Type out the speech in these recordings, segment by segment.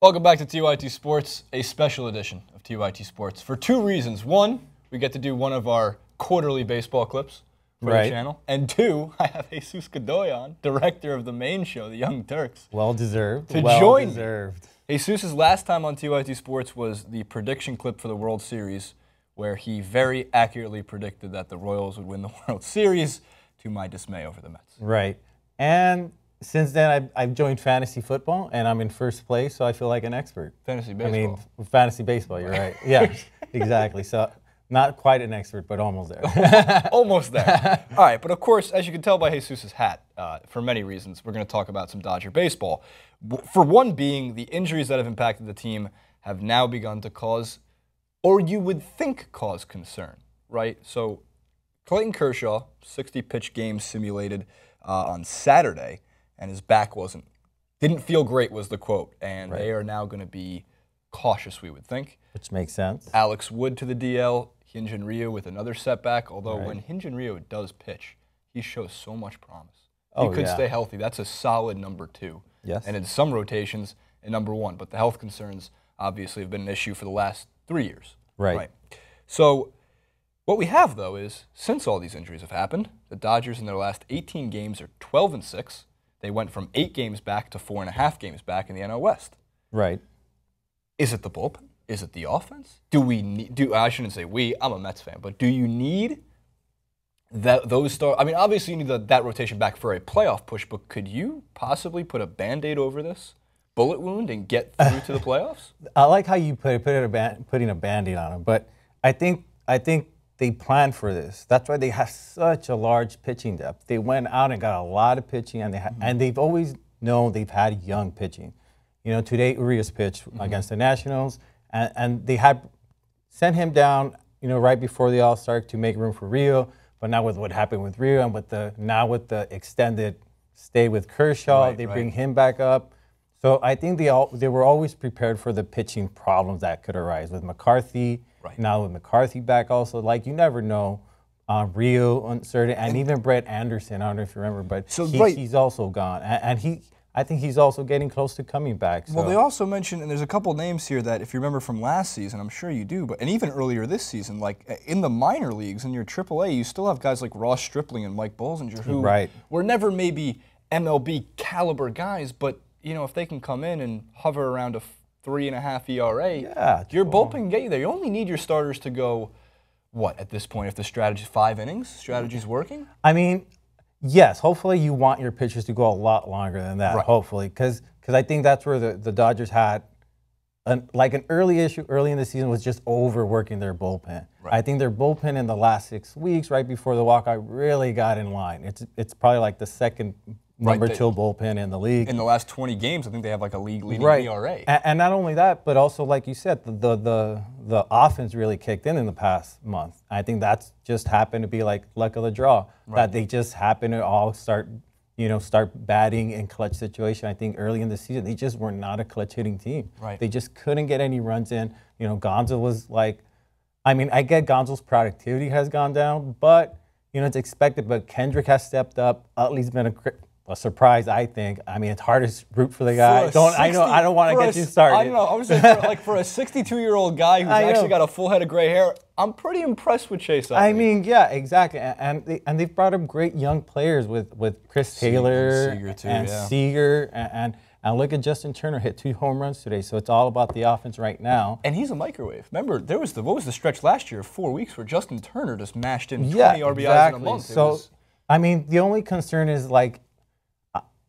Welcome back to TYT Sports, a special edition of TYT Sports for two reasons. One, we get to do one of our quarterly baseball clips for the channel. And two, I have Jesus Godoy, director of the main show, The Young Turks. Well deserved. To join me. Jesus' last time on TYT Sports was the prediction clip for the World Series, where he very accurately predicted that the Royals would win the World Series, to my dismay over the Mets. Right. And since then, I've joined fantasy football, and I'm in first place, so I feel like an expert. Fantasy baseball. I mean, fantasy baseball, you're right. Yeah, exactly. So not quite an expert, but almost there. Almost there. All right, but of course, as you can tell by Jesus' hat, for many reasons, we're going to talk about some Dodger baseball. For one being, the injuries that have impacted the team have now begun to cause, or you would think cause concern, right? So CLAYTON KERSHAW, 60-pitch game simulated on Saturday, and his back didn't feel great was the quote, and they are now going to be cautious, we would think. Which makes sense. Alex Wood to the DL, Hyun-Jin Ryu with another setback, although when Hyun-Jin Ryu does pitch, he shows so much promise. He could stay healthy. That's a solid number 2. Yes. And in some rotations, a number 1. But the health concerns obviously have been an issue for the last 3 years. Right. So what we have, though, is since all these injuries have happened, the Dodgers in their last 18 games are 12-6. They went from 8 games back to 4.5 games back in the NL West. Right. Is it the bullpen? Is it the offense? Do we need? I shouldn't say we. I'm a Mets fan, but do you need those stars? I mean, obviously you need that rotation back for a playoff push, but could you possibly put a Band-Aid over this bullet wound and get through to the playoffs? I like how you putting a Band-Aid on them, but I think they planned for this. That's why they have such a large pitching depth. They went out and got a lot of pitching, and they've always known they've had young pitching. You know, today Urias pitched against the Nationals, and they had sent him down, you know, right before the All-Star to make room for Rio. But now with what happened with Rio and with the extended stay with Kershaw, they bring him back up. So I think they were always prepared for the pitching problems that could arise with McCarthy. Now with McCarthy back also, like you never know, Rio uncertain, and even Brett Anderson, I don't know if you remember, but he's also gone. And I think he's also getting close to coming back. So. Well, they also mentioned, and there's a couple names here that if you remember from last season, I'm sure you do, and even earlier this season, like in the minor leagues, in your AAA, you still have guys like Ross Stripling and Mike Bolsinger who were never maybe MLB caliber guys, but you know, if they can come in and hover around a 3.5 ERA, your bullpen can get you there. You only need your starters to go, what, at this point, if the strategy's 5 innings, strategy's working? I mean, yes, hopefully you want your pitchers to go a lot longer than that, hopefully, because I think that's where the Dodgers had, an early issue early in the season was just overworking their bullpen. I think their bullpen in the last 6 weeks, right before the walkout, really got in line. It's probably like the second number 2 bullpen in the league. In the last 20 games, I think they have like a league-leading ERA. And not only that, but also like you said, the offense really kicked in the past month. I think that's just happened to be like luck of the draw, that they just happened to all start batting in clutch situation. I think early in the season, they just were not a clutch hitting team. They just couldn't get any runs in. You know, Gonzo was like, I mean, I get Gonzo's productivity has gone down, but you know, it's expected. But Kendrick has stepped up. Utley's been a surprise, I think. I mean, it's hard to root for the guy. I don't want to get you started. I don't know. I was saying, for a 62-year-old guy who's actually got a full head of gray hair, I'm pretty impressed with Chase Utley. I mean, yeah, exactly. And they've brought up great young players with Chris Taylor and Seager, and look at Justin Turner, hit 2 home runs today. So it's all about the offense right now. And he's a microwave. Remember, there was what was the stretch last year of 4 weeks where Justin Turner just mashed in 20 RBIs in a month. So, I mean, the only concern is like,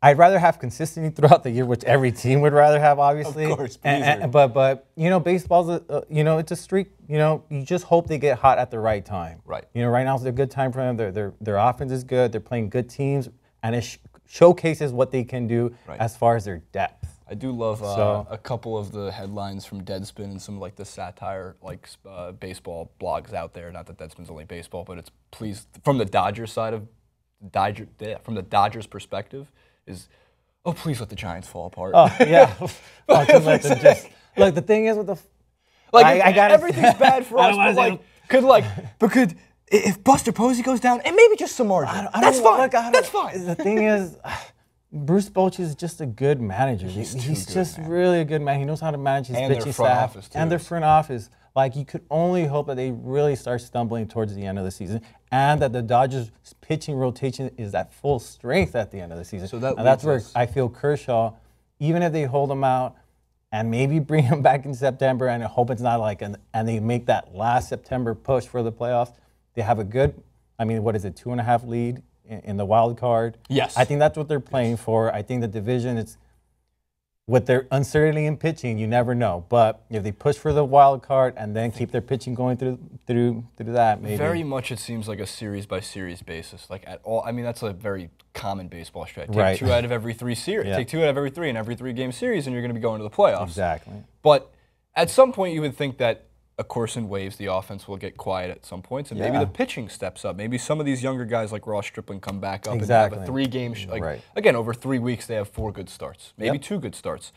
I'd rather have consistency throughout the year, which every team would rather have, obviously. Of course, but you know, baseball's you know, it's a streak. You know, you just hope they get hot at the right time. You know, right now it's a good time for them. Their offense is good. They're playing good teams, and it showcases what they can do as far as their depth. I do love a couple of the headlines from Deadspin and some like the satire baseball blogs out there. Not that Deadspin's only baseball, but it's from the Dodgers side of from the Dodgers perspective. Oh, please let the Giants fall apart. Oh, yeah. Let them just, look, the thing is with the... I got everything's bad for us, but if Buster Posey goes down, and maybe just some margin, that's fine. That's fine. The thing is, Bruce Bochy is just a good manager. He's just really a good man. He knows how to manage his pitching staff and their front office. Like, you could only hope that they really start stumbling towards the end of the season, and that the Dodgers' pitching rotation is at full strength at the end of the season. So that's where I feel Kershaw, even if they hold him out and maybe bring him back in September, and I hope it's not like, and they make that last September push for the playoffs, they have a good, I mean, what is it, 2.5 lead in the wild card. Yes. I think that's what they're playing for. I think the division, it's with their uncertainty in pitching, you never know. But if they push for the wild card and then keep their pitching going through that, maybe. Very much it seems like a series by series basis. Like at all, I mean, that's a very common baseball strategy. Take 2 out of every 3 series. Yeah. Take 2 out of every 3 in every 3-game series, and you're going to be going to the playoffs. Exactly. But at some point, you would think that, of course, in waves, the offense will get quiet at some points, and maybe the pitching steps up. Maybe some of these younger guys like Ross Stripling come back up and have a 3-game, again, over 3 weeks, they have 4 good starts, maybe 2 good starts.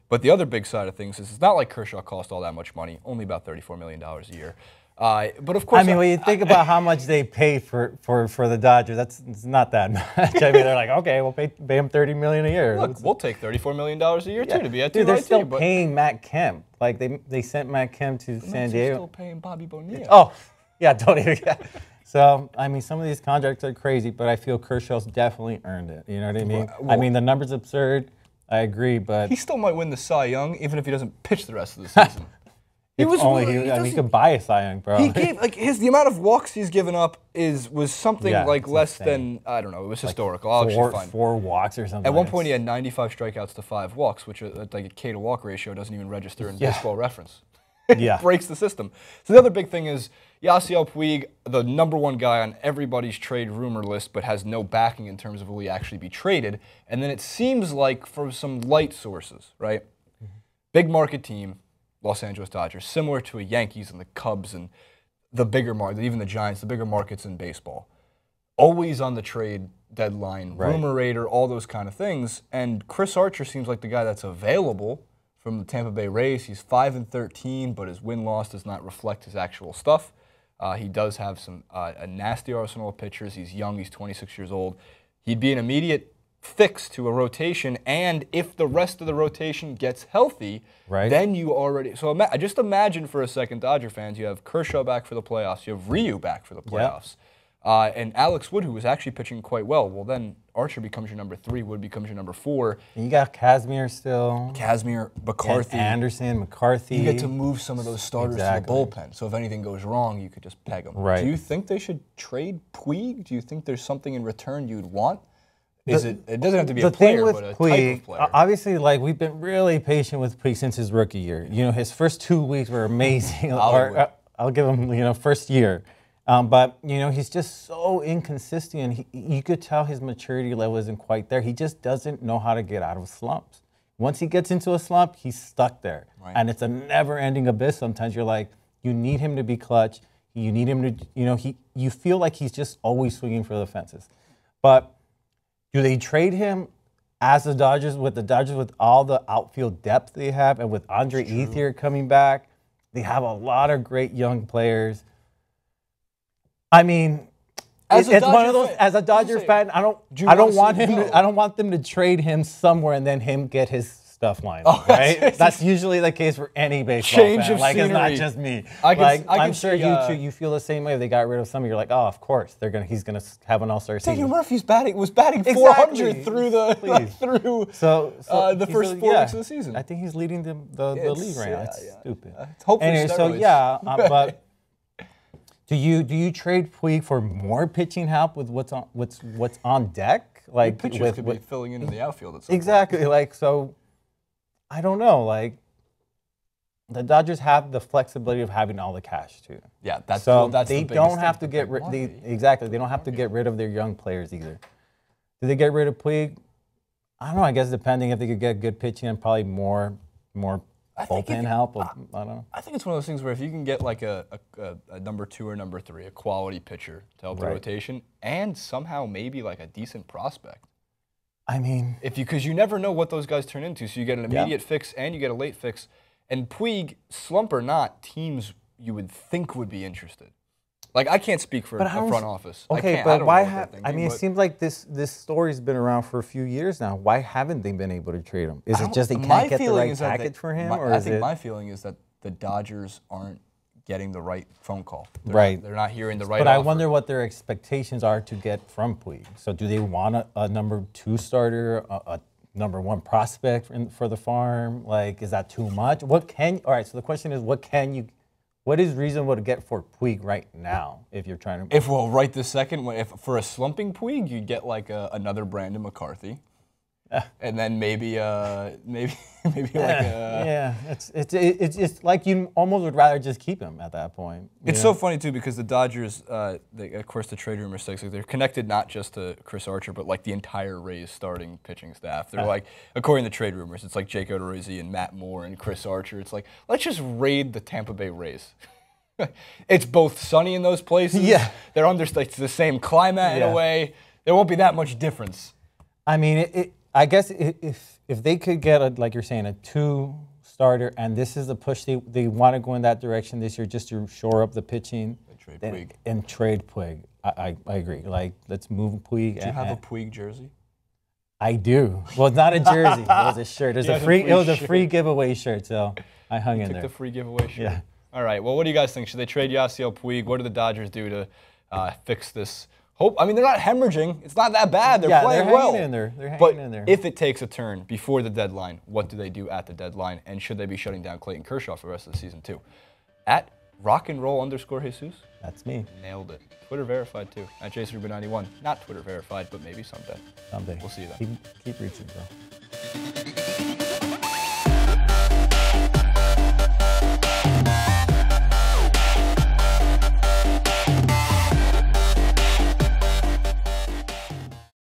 But the other big side of things is it's not like Kershaw cost all that much money, only about $34 million a year. But of course, I mean, when you think about how much they pay for the Dodgers, it's not that much. I mean, they're like, okay, we'll pay him $30 million a year. Look, we'll take $34 million a year too to be at Dude, they're still paying Matt Kemp. Like they sent Matt Kemp to San Diego. They're still paying Bobby Bonilla. Oh, yeah, don't even. So I mean, some of these contracts are crazy, but I feel Kershaw's definitely earned it. You know what I mean? Well, I mean, the number's absurd. I agree, but he still might win the Cy Young even if he doesn't pitch the rest of the season. He could buy a Cy Young, bro. He gave the amount of walks he's given up was something like less than, I don't know, it was historical. I'll actually find 4 walks or something. At one point he had 95 strikeouts to 5 walks, which like a K to walk ratio doesn't even register in Baseball Reference. It breaks the system. So the other big thing is Yasiel Puig, the #1 guy on everybody's trade rumor list, but has no backing in terms of will he actually be traded. And then it seems like from some light sources, right? Big market team, Los Angeles Dodgers, similar to a Yankees and the Cubs and the bigger market, even the Giants, the bigger markets in baseball. Always on the trade deadline, rumor radar, all those kind of things. And Chris Archer seems like the guy that's available from the Tampa Bay Rays. He's 5-13, but his win-loss does not reflect his actual stuff. He does have a nasty arsenal of pitchers. He's young. He's 26 years old. He'd be an immediate fix to a rotation, and if the rest of the rotation gets healthy, then you already. So just imagine for a second, Dodger fans, you have Kershaw back for the playoffs, you have Ryu back for the playoffs, and Alex Wood, who was actually pitching quite well. Well, then Archer becomes your #3, Wood becomes your #4. And you got Kazmir still. Kazmir, McCarthy. Anderson, McCarthy. You get to move some of those starters to the bullpen, so if anything goes wrong, you could just peg them. Do you think they should trade Puig? Do you think there's something in return you'd want? It doesn't have to be a player, but a type of player. Obviously, like, we've been really patient with Puig since his rookie year. You know, his first 2 weeks were amazing. I'll give him, first year. But, he's just so inconsistent. You could tell his maturity level isn't quite there. He just doesn't know how to get out of slumps. Once he gets into a slump, he's stuck there. And it's a never-ending abyss. Sometimes you're like, you need him to be clutch. You need him to, you feel like he's just always swinging for the fences. But do they trade him as the Dodgers with all the outfield depth they have, and with Andre Ethier coming back? They have a lot of great young players. I mean, it's one of those. As a Dodger fan, I don't want them to trade him somewhere and then him get his stuff lined up, right? That's usually the case for any baseball fan. Like, it's not just me. I'm sure you feel the same way. If they got rid of some, you're like, oh, of course he's gonna have an all-star season. Daniel Murphy's was batting 400 through the first 4 weeks of the season. I think he's leading the league right now. It's stupid. Hopefully, but do you trade Puig for more pitching help with what's on deck? Like, pitchers could be filling in the outfield at some point. Exactly. Like, so. I don't know. Like, the Dodgers have the flexibility of having all the cash too. Yeah, that's they don't have to get rid. Exactly, they don't have to get rid of their young players either. Do they get rid of Puig? I don't know. I guess depending if they could get good pitching and probably more bullpen help. I don't know. I think it's one of those things where if you can get like a #2 or #3, a quality pitcher to help the rotation, and somehow maybe like a decent prospect. I mean, because you never know what those guys turn into, so you get an immediate fix and you get a late fix. And Puig, slump or not, teams you would think would be interested. Like, I can't speak for a front office. Okay, but why have? I mean, it seems like this story's been around for a few years now. Why haven't they been able to trade him? Is it just they can't get the right package for him, or I think my feeling is that the Dodgers aren't getting the right phone call. Right. They're not hearing the right But offer. I wonder what their expectations are to get from Puig. So do they want a number 2 starter, a number 1 prospect for the farm? Like, is that too much? All right, so the question is, what is reasonable to get for Puig right now if you're trying to? Right this second, if for a slumping Puig, you'd get like another Brandon McCarthy. And then maybe like yeah, it's like you almost would rather just keep him at that point. It's so funny too because the Dodgers, of course, the trade rumor stakes, like, they're connected not just to Chris Archer, but like the entire Rays starting pitching staff. They're like, according to trade rumors, it's like Jake Odorizzi and Matt Moore and Chris Archer. It's like, let's just raid the Tampa Bay Rays. It's both sunny in those places. Yeah, they're under it's the same climate in a way. There won't be that much difference. I mean, I guess if they could get, like you're saying, a 2 starter, and this is the push they want to go in that direction this year just to shore up the pitching. And trade Puig. I agree. Like, let's move Puig. Do you have a Puig jersey? I do. Well, not a jersey. It was a shirt. It was a free giveaway shirt, so I hung in there. Took the free giveaway shirt. Yeah. All right. Well, what do you guys think? Should they trade Yasiel Puig? What do the Dodgers do to fix this? I mean, they're not hemorrhaging. It's not that bad. They're playing well. They're hanging in there. If it takes a turn before the deadline, what do they do at the deadline? And should they be shutting down Clayton Kershaw for the rest of the season too? At rockandroll_Jesus. That's me. Nailed it. Twitter verified too. At JaceRubin91. Not Twitter verified, but maybe someday. Someday. We'll see you then. Keep reaching, bro.